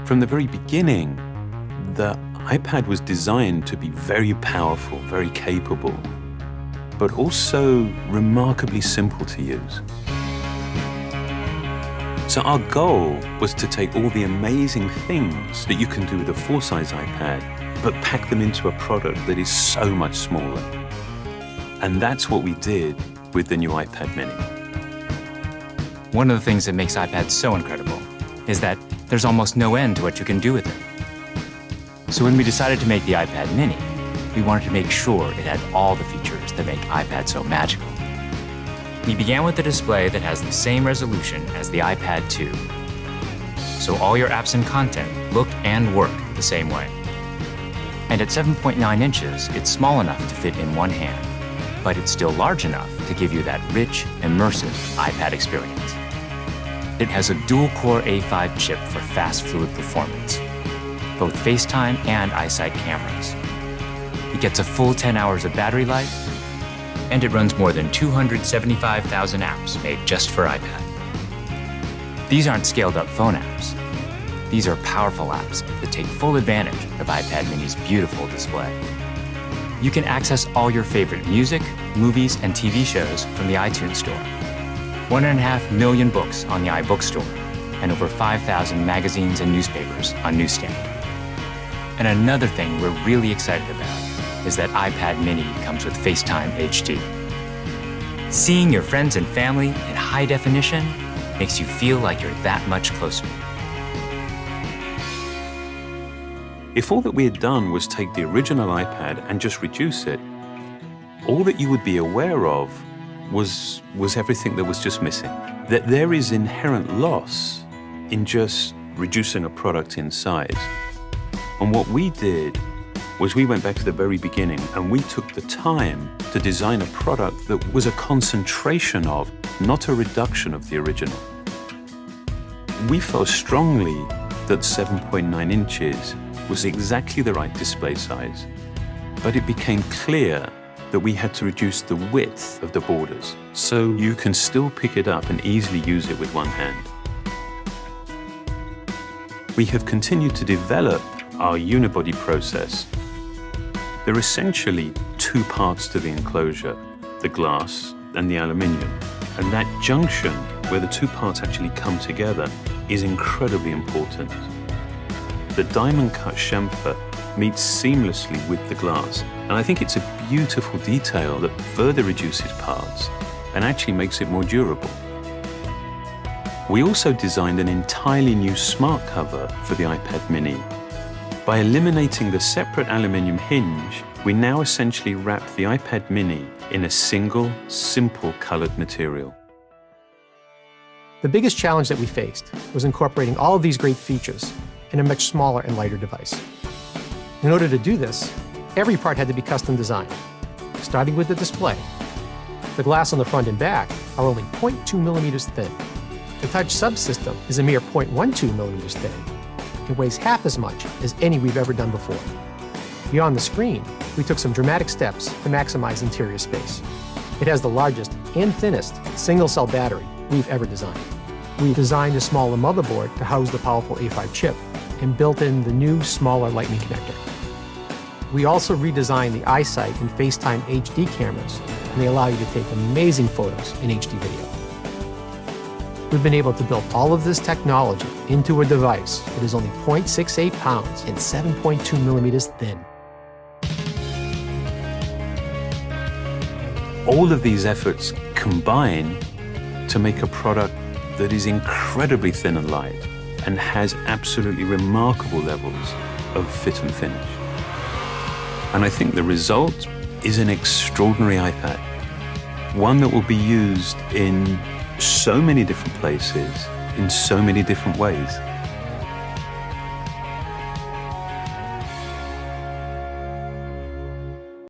From the very beginning, the iPad was designed to be very powerful, very capable, but also remarkably simple to use. So our goal was to take all the amazing things that you can do with a full-size iPad, but pack them into a product that is so much smaller. And that's what we did with the new iPad mini. One of the things that makes iPads so incredible is that there's almost no end to what you can do with it. So when we decided to make the iPad mini, we wanted to make sure it had all the features that make iPad so magical. We began with a display that has the same resolution as the iPad 2. So all your apps and content look and work the same way. And at 7.9 inches, it's small enough to fit in one hand, but it's still large enough to give you that rich, immersive iPad experience. It has a dual-core A5 chip for fast, fluid performance, both FaceTime and iSight cameras. It gets a full 10 hours of battery life, and it runs more than 275,000 apps made just for iPad. These aren't scaled-up phone apps. These are powerful apps that take full advantage of iPad mini's beautiful display. You can access all your favorite music, movies, and TV shows from the iTunes Store. 1.5 million books on the iBookstore, and over 5,000 magazines and newspapers on Newsstand. And another thing we're really excited about is that iPad mini comes with FaceTime HD. Seeing your friends and family in high definition makes you feel like you're that much closer. If all that we had done was take the original iPad and just reduce it, all that you would be aware of was everything that was just missing. That there is inherent loss in just reducing a product in size. And what we did was we went back to the very beginning and we took the time to design a product that was a concentration of, not a reduction of the original. We felt strongly that 7.9 inches was exactly the right display size, but it became clear that we had to reduce the width of the borders so you can still pick it up and easily use it with one hand. We have continued to develop our unibody process. There are essentially two parts to the enclosure, the glass and the aluminium. And that junction where the two parts actually come together is incredibly important. The diamond-cut chamfer meets seamlessly with the glass. And I think it's a beautiful detail that further reduces parts and actually makes it more durable. We also designed an entirely new smart cover for the iPad mini. By eliminating the separate aluminium hinge, we now essentially wrap the iPad mini in a single, simple colored material. The biggest challenge that we faced was incorporating all of these great features in a much smaller and lighter device. In order to do this, every part had to be custom designed, starting with the display. The glass on the front and back are only 0.2 millimeters thin. The touch subsystem is a mere 0.12 millimeters thin. It weighs half as much as any we've ever done before. Beyond the screen, we took some dramatic steps to maximize interior space. It has the largest and thinnest single-cell battery we've ever designed. We designed a smaller motherboard to house the powerful A5 chip and built in the new, smaller Lightning connector. We also redesigned the iSight and FaceTime HD cameras, and they allow you to take amazing photos in HD video. We've been able to build all of this technology into a device that is only 0.68 pounds and 7.2 millimeters thin. All of these efforts combine to make a product that is incredibly thin and light and has absolutely remarkable levels of fit and finish. And I think the result is an extraordinary iPad, one that will be used in so many different places, in so many different ways.